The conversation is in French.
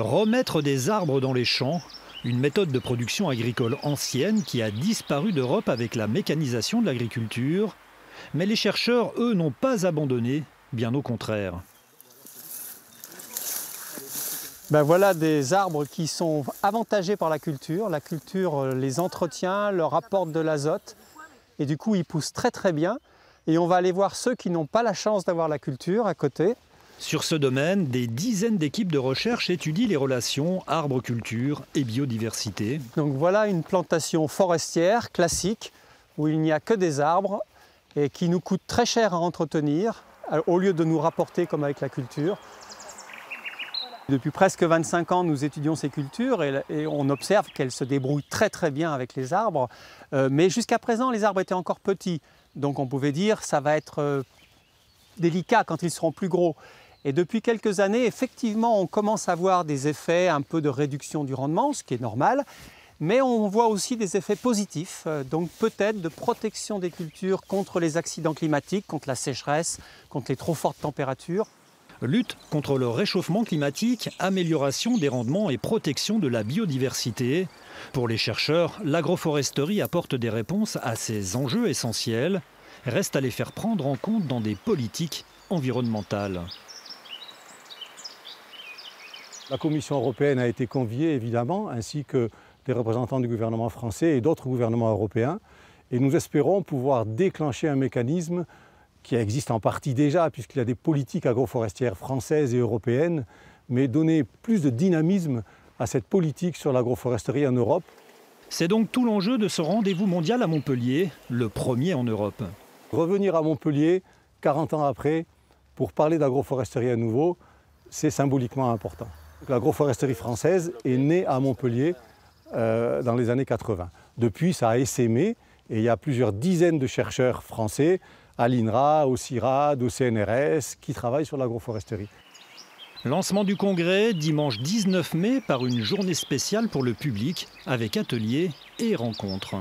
Remettre des arbres dans les champs, une méthode de production agricole ancienne qui a disparu d'Europe avec la mécanisation de l'agriculture. Mais les chercheurs, eux, n'ont pas abandonné, bien au contraire. Voilà des arbres qui sont avantagés par la culture. La culture les entretient, leur apporte de l'azote et du coup ils poussent très très bien. Et on va aller voir ceux qui n'ont pas la chance d'avoir la culture à côté. Sur ce domaine, des dizaines d'équipes de recherche étudient les relations arbre-culture et biodiversité. Donc voilà une plantation forestière classique où il n'y a que des arbres et qui nous coûte très cher à entretenir au lieu de nous rapporter comme avec la culture. Depuis presque 25 ans, nous étudions ces cultures et on observe qu'elles se débrouillent très très bien avec les arbres. Mais jusqu'à présent, les arbres étaient encore petits. Donc on pouvait dire que ça va être délicat quand ils seront plus gros. Et depuis quelques années, effectivement, on commence à voir des effets un peu de réduction du rendement, ce qui est normal. Mais on voit aussi des effets positifs, donc peut-être de protection des cultures contre les accidents climatiques, contre la sécheresse, contre les trop fortes températures. Lutte contre le réchauffement climatique, amélioration des rendements et protection de la biodiversité. Pour les chercheurs, l'agroforesterie apporte des réponses à ces enjeux essentiels. Reste à les faire prendre en compte dans des politiques environnementales. La Commission européenne a été conviée, évidemment, ainsi que des représentants du gouvernement français et d'autres gouvernements européens. Et nous espérons pouvoir déclencher un mécanisme qui existe en partie déjà, puisqu'il y a des politiques agroforestières françaises et européennes, mais donner plus de dynamisme à cette politique sur l'agroforesterie en Europe. C'est donc tout l'enjeu de ce rendez-vous mondial à Montpellier, le premier en Europe. Revenir à Montpellier, 40 ans après, pour parler d'agroforesterie à nouveau, c'est symboliquement important. L'agroforesterie française est née à Montpellier dans les années 80. Depuis, ça a essaimé et il y a plusieurs dizaines de chercheurs français à l'INRA, au CIRAD, au CNRS, qui travaillent sur l'agroforesterie. Lancement du congrès dimanche 19 mai par une journée spéciale pour le public avec ateliers et rencontres.